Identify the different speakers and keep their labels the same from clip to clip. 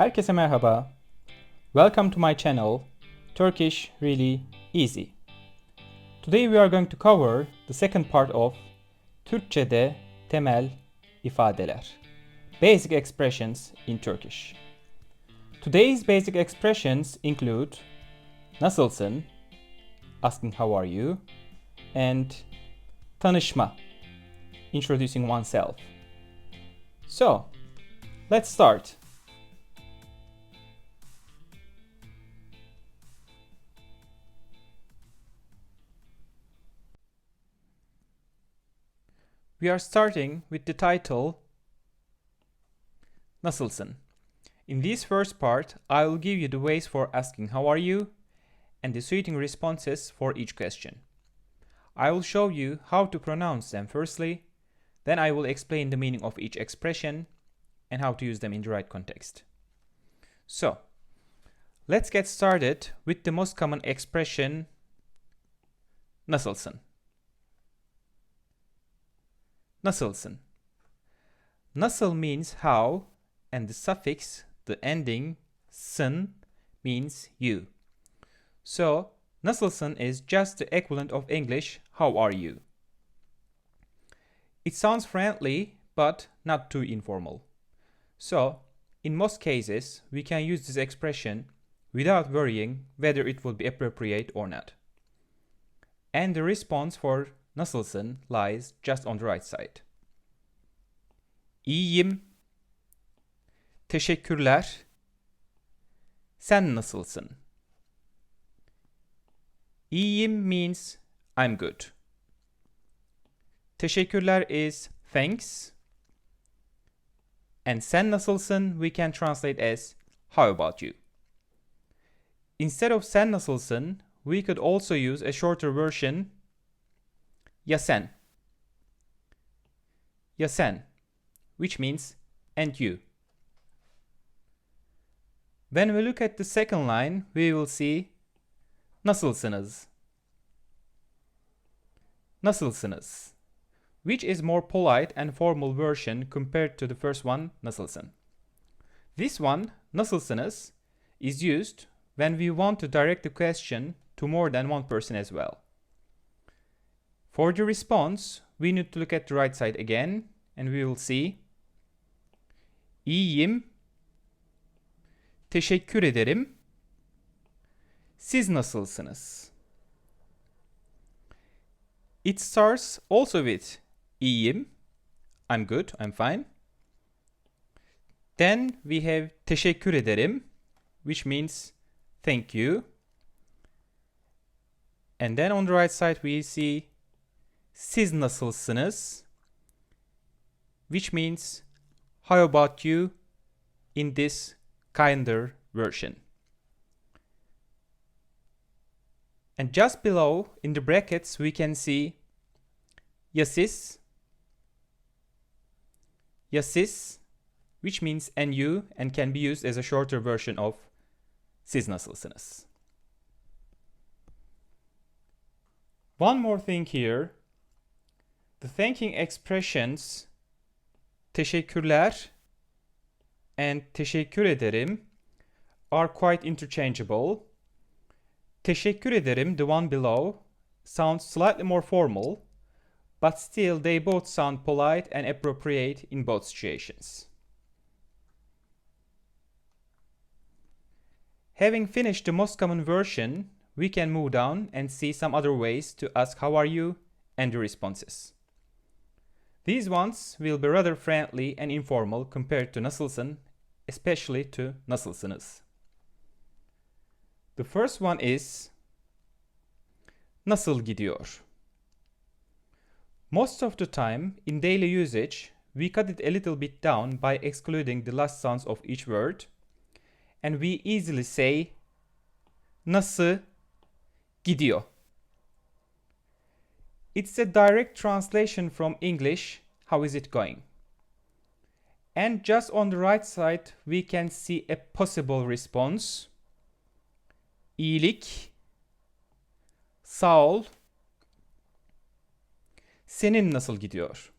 Speaker 1: Herkese merhaba. Welcome to my channel, Turkish Really Easy. Today we are going to cover the second part of Türkçe'de temel ifadeler. Basic expressions in Turkish. Today's basic expressions include nasılsın, asking how are you, and tanışma, introducing oneself. So, let's start. We are starting with the title Nasılsın? In this first part, I will give you the ways for asking how are you and the suiting responses for each question. I will show you how to pronounce them firstly, then I will explain the meaning of each expression and how to use them in the right context. So, let's get started with the most common expression nasılsın? Nasılsın? Nasıl means how, and the suffix, the ending, sın, means you. So, nasılsın is just the equivalent of English, how are you? It sounds friendly, but not too informal. So, in most cases, we can use this expression without worrying whether it will be appropriate or not. And the response for nasılsın lies just on the right side. İyiyim. Teşekkürler. Sen nasılsın? İyiyim means I'm good. Teşekkürler is thanks. And sen nasılsın we can translate as how about you. Instead of sen nasılsın, we could also use a shorter version ya sen. Ya sen, which means and you. When we look at the second line, we will see nasılsınız? Nasılsınız? Which is more polite and formal version compared to the first one, nasılsın. This one, nasılsınız, is used when we want to direct the question to more than one person as well. For the response, we need to look at the right side again, and we will see İyiyim. Teşekkür ederim. Siz nasılsınız? It starts also with İyiyim. I'm good, I'm fine. Then we have teşekkür ederim, which means thank you. And then on the right side we see siz nasılsınız, which means how about you in this kinder version. And just below in the brackets we can see ya siz, which means and you and can be used as a shorter version of siz nasılsınız. One more thing here. The thanking expressions teşekkürler and teşekkür ederim are quite interchangeable. Teşekkür ederim, the one below, sounds slightly more formal, but still they both sound polite and appropriate in both situations. Having finished the most common version, we can move down and see some other ways to ask how are you and the responses. These ones will be rather friendly and informal compared to nasılsın, especially to nasılsınız. The first one is nasıl gidiyor? Most of the time, in daily usage, we cut it a little bit down by excluding the last sounds of each word, and we easily say nasıl gidiyor. It's a direct translation from English, how is it going? And just on the right side, we can see a possible response. İyilik, sağ ol, senin nasıl gidiyor?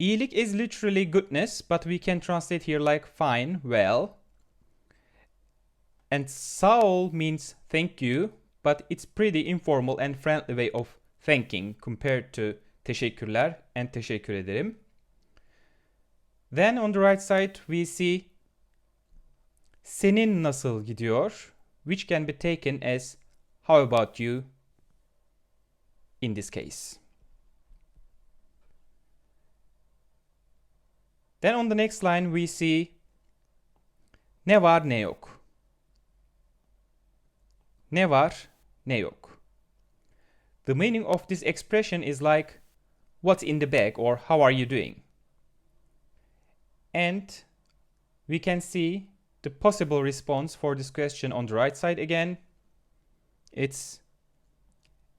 Speaker 1: İyilik is literally goodness, but we can translate here like fine, well. And sağ ol means thank you, but it's pretty informal and friendly way of thanking compared to teşekkürler and teşekkür ederim. Then on the right side we see senin nasıl gidiyor, which can be taken as how about you in this case. Then on the next line we see ne var ne yok. Ne var ne yok. The meaning of this expression is like what's in the bag or how are you doing? And we can see the possible response for this question on the right side again. It's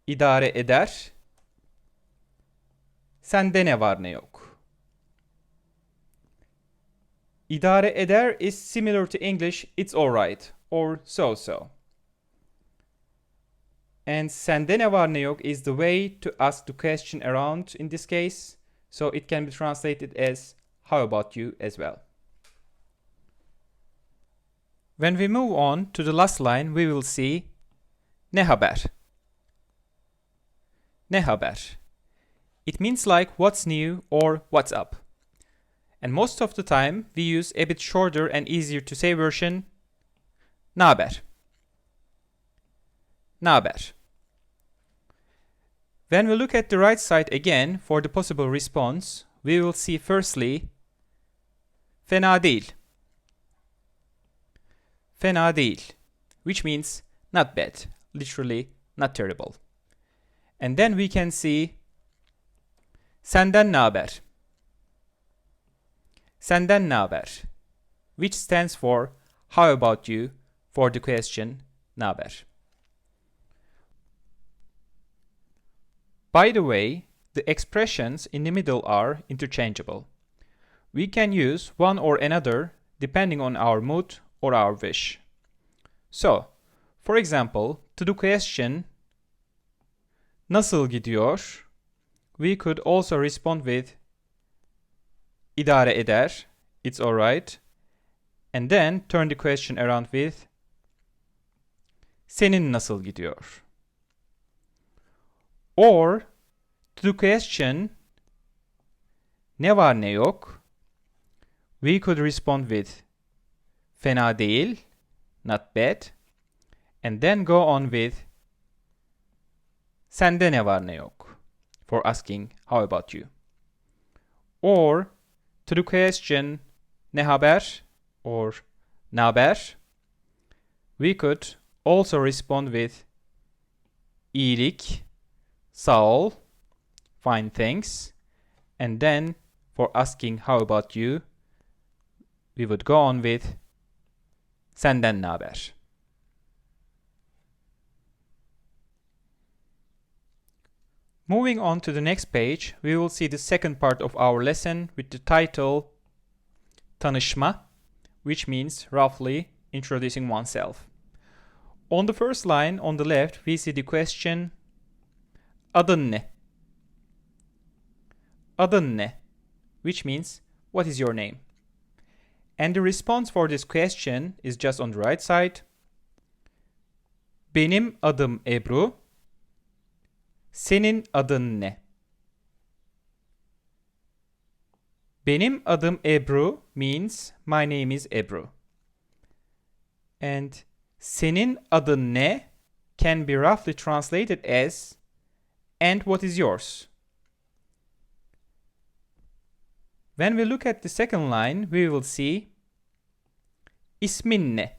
Speaker 1: idare eder. Sende ne var ne yok. İdare eder is similar to English it's alright or so-so. And sende ne var ne yok is the way to ask the question around in this case, so it can be translated as how about you as well. When we move on to the last line, we will see ne haber. Ne haber. It means like what's new or what's up. And most of the time we use a bit shorter and easier to say version ne haber. Ne haber. When we look at the right side again for the possible response, we will see firstly fena değil. Fena değil, which means not bad, literally not terrible. And then we can see senden ne haber. Senden ne haber, which stands for how about you for the question ne haber. By the way, the expressions in the middle are interchangeable. We can use one or another depending on our mood or our wish. So, for example, to the question nasıl gidiyor, we could also respond with idare eder, it's alright, and then turn the question around with senin nasıl gidiyor. Or to the question ne var ne yok, we could respond with fena değil, not bad, and then go on with sende ne var ne yok for asking how about you. Or to the question ne haber or ne haber, we could also respond with iyilik, sağ ol, fine thanks, and then for asking how about you, we would go on with senden ne haber. Moving on to the next page, we will see the second part of our lesson with the title Tanışma, which means roughly introducing oneself. On the first line on the left, we see the question adın ne? Adın ne? Which means what is your name? And the response for this question is just on the right side. Benim adım Ebru. Senin adın ne? Benim adım Ebru means my name is Ebru. And senin adın ne can be roughly translated as and what is yours? When we look at the second line, we will see ismin ne?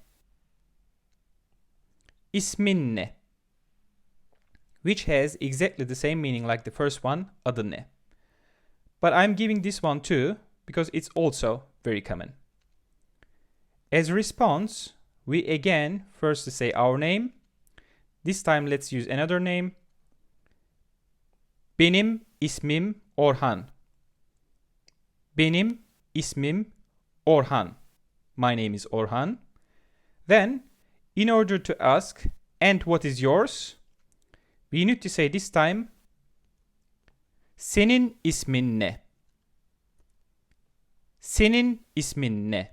Speaker 1: İsmin ne? Which has exactly the same meaning like the first one, adın ne. But I'm giving this one too because it's also very common. As a response, we again first say our name. This time let's use another name. Benim ismim Orhan. Benim ismim Orhan. My name is Orhan. Then, in order to ask, and what is yours? We need to say this time, senin ismin ne? Senin ismin ne?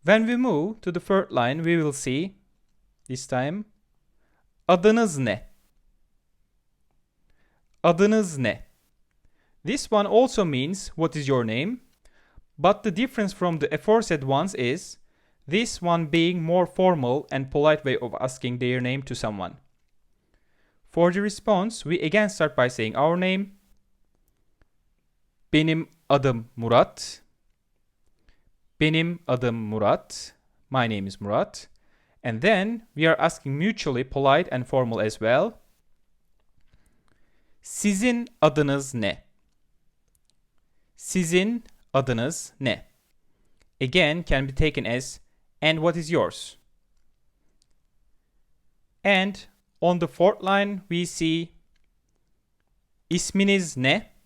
Speaker 1: When we move to the third line, we will see, this time, adınız ne? Adınız ne? This one also means what is your name, but the difference from the aforesaid ones is this one being more formal and polite way of asking their name to someone. For the response, we again start by saying our name. Benim adım Murat. Benim adım Murat. My name is Murat. And then we are asking mutually polite and formal as well. Sizin adınız ne? Sizin adınız ne? Again can be taken as and what is yours? And on the fourth line we see isminiz ne?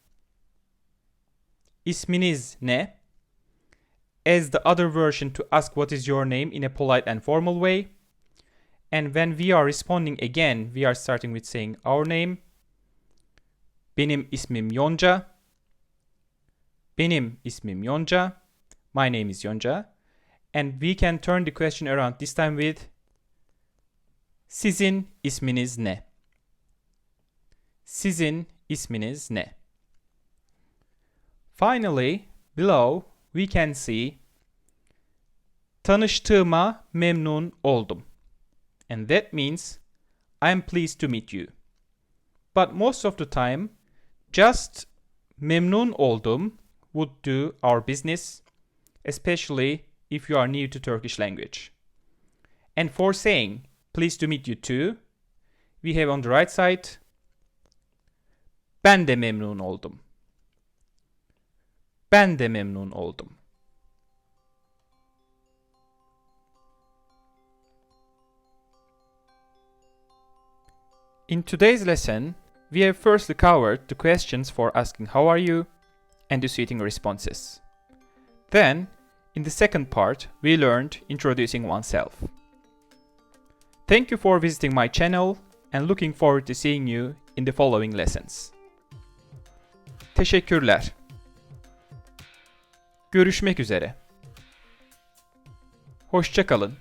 Speaker 1: İsminiz ne? As the other version to ask what is your name in a polite and formal way. And when we are responding again, we are starting with saying our name. Benim ismim Yonca. Benim ismim Yonca. My name is Yonca. And we can turn the question around this time with Sizin isminiz ne? Sizin isminiz ne? Finally, below we can see tanıştığıma memnun oldum. And that means I am pleased to meet you. But most of the time, just memnun oldum would do our business, especially if you are new to Turkish language. And for saying pleased to meet you too, we have on the right side ben de memnun oldum. Ben de memnun oldum. In today's lesson, we have firstly covered the questions for asking how are you and the suiting responses. Then, in the second part, we learned introducing oneself. Thank you for visiting my channel and looking forward to seeing you in the following lessons. Teşekkürler. Görüşmek üzere. Hoşça kalın.